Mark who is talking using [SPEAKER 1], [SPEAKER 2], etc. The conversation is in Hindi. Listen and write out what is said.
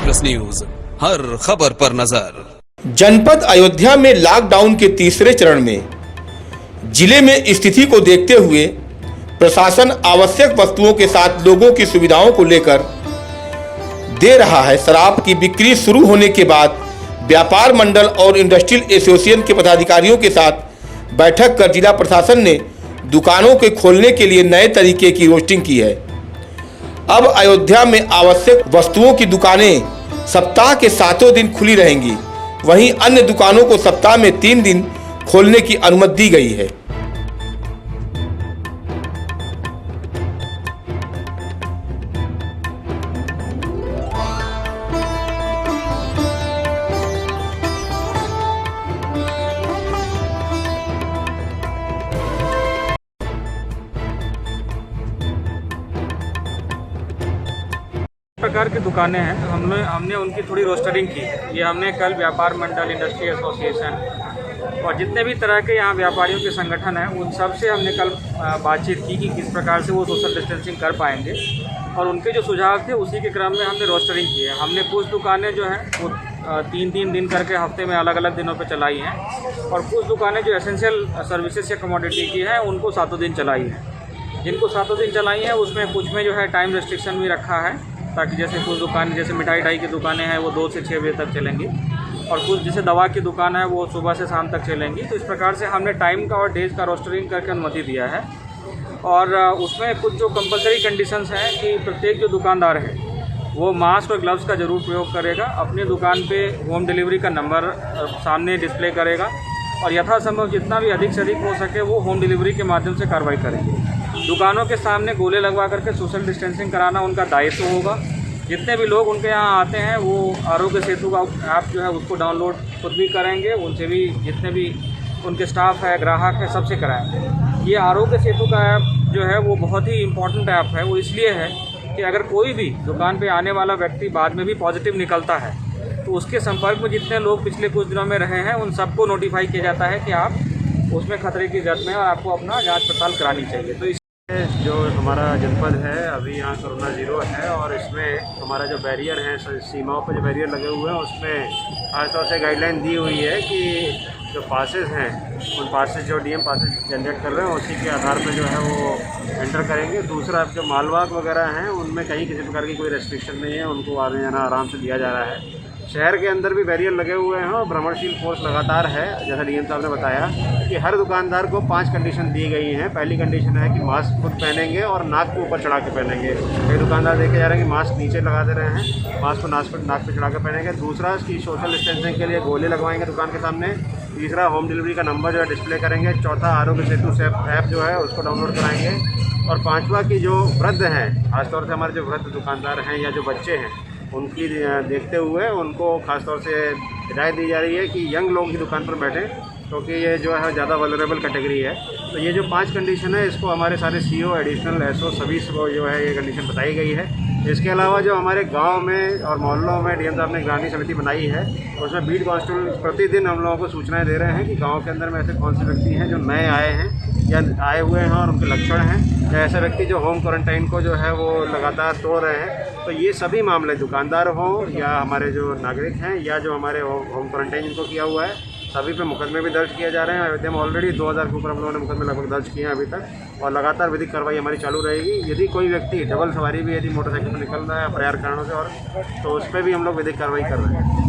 [SPEAKER 1] प्लस न्यूज, हर खबर पर नजर।
[SPEAKER 2] जनपद अयोध्या में लॉकडाउन के तीसरे चरण में जिले में स्थिति को देखते हुए प्रशासन आवश्यक वस्तुओं के साथ लोगों की सुविधाओं को लेकर दे रहा है। शराब की बिक्री शुरू होने के बाद व्यापार मंडल और इंडस्ट्रियल एसोसिएशन के पदाधिकारियों के साथ बैठक कर जिला प्रशासन ने दुकानों के खोलने के लिए नए तरीके की रोस्टिंग की है। अब अयोध्या में आवश्यक वस्तुओं की दुकानें सप्ताह के 7 दिन खुली रहेंगी। वहीं अन्य दुकानों को सप्ताह में 3 दिन खोलने की अनुमति दी गई है।
[SPEAKER 3] प्रकार की दुकानें हैं, हमने उनकी थोड़ी रोस्टरिंग की। ये हमने कल व्यापार मंडल, इंडस्ट्री एसोसिएशन और जितने भी तरह के यहाँ व्यापारियों के संगठन हैं उन सब से हमने कल बातचीत की कि किस प्रकार से वो सोशल डिस्टेंसिंग कर पाएंगे, और उनके जो सुझाव थे उसी के क्रम में हमने रोस्टरिंग की है। हमने कुछ दुकानें जो हैं वो 3-3 दिन करके हफ्ते में अलग अलग दिनों पर चलाई हैं, और कुछ दुकानें जो एसेंशियल सर्विसेज या कमोडिटी की हैं उनको 7 दिन चलाई हैं। जिनको 7 दिन चलाई हैं उसमें कुछ में जो है टाइम रेस्ट्रिक्शन भी रखा है, ताकि जैसे कुछ दुकान जैसे मिठाई की दुकानें हैं वो 2 से 6 बजे तक चलेंगी, और कुछ जैसे दवा की दुकान है वो सुबह से शाम तक चलेंगी। तो इस प्रकार से हमने टाइम का और डेज का रोस्टरिंग करके अनुमति दिया है। और उसमें कुछ जो कंपलसरी कंडीशंस हैं कि प्रत्येक जो दुकानदार है वो मास्क और ग्लव्स का ज़रूर प्रयोग करेगा, अपनी दुकान पे होम डिलीवरी का नंबर सामने डिस्प्ले करेगा, और यथासंभव जितना भी अधिक से अधिक हो सके वो होम डिलीवरी के माध्यम से कार्रवाई करेंगे। दुकानों के सामने गोले लगवा करके सोशल डिस्टेंसिंग कराना उनका दायित्व होगा। जितने भी लोग उनके यहाँ आते हैं वो आरोग्य सेतु का ऐप जो है उसको डाउनलोड खुद भी करेंगे, उनसे भी जितने भी उनके स्टाफ है, ग्राहक है, सबसे कराएंगे। ये आरोग्य सेतु का ऐप जो है वो बहुत ही इम्पोर्टेंट ऐप है। वो इसलिए है कि अगर कोई भी दुकान पे आने वाला व्यक्ति बाद में भी पॉजिटिव निकलता है तो उसके संपर्क में जितने लोग पिछले कुछ दिनों में रहे हैं उन सबको नोटिफाई किया जाता है कि आप उसमें खतरे की जद में और आपको अपना जाँच पड़ताल करानी चाहिए। तो जो हमारा जनपद है अभी यहाँ कोरोना ज़ीरो है, और इसमें हमारा जो बैरियर है, सीमाओं पर जो बैरियर लगे हुए हैं उसमें खासतौर से गाइडलाइन दी हुई है कि जो पासेस हैं उन पासेस जो डीएम पासेस जनरेट कर रहे हैं उसी के आधार पर जो है वो एंटर करेंगे। दूसरा जो मालवाहक वगैरह हैं उनमें कहीं किसी प्रकार की कोई रेस्ट्रिक्शन नहीं है, उनको आने जाना आराम से दिया जा रहा है। शहर के अंदर भी बैरियर लगे हुए हैं और भ्रमणशील फोर्स लगातार है। जैसा डीएम साहब ने बताया कि हर दुकानदार को 5 कंडीशन दी गई हैं। पहली कंडीशन है कि मास्क खुद पहनेंगे और नाक को ऊपर चढ़ा के पहनेंगे। कई दुकानदार देखे जा रहे हैं कि मास्क नीचे लगा दे रहे हैं, मास्क को नाक पे चढ़ा के पहनेंगे। दूसरा कि सोशल डिस्टेंसिंग के लिए गोले लगवाएंगे दुकान के सामने। तीसरा होम डिलीवरी का नंबर जो है डिस्प्ले करेंगे। चौथा आरोग्य सेतु से ऐप जो है उसको डाउनलोड कराएंगे। और पाँचवा कि जो वृद्ध हैं, खासतौर से हमारे जो वृद्ध दुकानदार हैं या जो बच्चे हैं उनकी देखते हुए उनको खासतौर से हिदायत दी जा रही है कि यंग लोगों की दुकान पर बैठें, क्योंकि ये जो है ज़्यादा वल्नरेबल कैटेगरी है। तो ये जो 5 कंडीशन है इसको हमारे सारे सीओ, एडिशनल एसओ सभी को जो है ये कंडीशन बताई गई है। इसके अलावा जो हमारे गांव में और मोहल्लों में डीएम साहब ने निगरानी समिति बनाई है उसमें बीट कांस्टेबल प्रतिदिन हम लोगों को सूचनाएं दे रहे हैं कि गांव के अंदर में ऐसे कौन से व्यक्ति हैं जो नए आए हैं या आए हुए हैं और उनके लक्षण हैं, या ऐसे व्यक्ति जो होम क्वारंटाइन को जो है वो लगातार तोड़ रहे हैं। तो ये सभी मामले दुकानदार हों या हमारे जो नागरिक हैं या जो हमारे होम क्वारंटाइन जिनको किया हुआ है, सभी पे मुकदमे भी दर्ज किए जा रहे हैं। अयोध्या में ऑलरेडी 2000 के ऊपर हम लोगों ने मुकदमे लगभग दर्ज किए हैं अभी तक, और लगातार विधिक कार्रवाई हमारी चालू रहेगी। यदि कोई व्यक्ति डबल सवारी भी यदि मोटरसाइकिल पर निकल रहा है अप्रयार कारणों से और तो उस पर भी हम लोग विधिक कार्रवाई कर रहे हैं।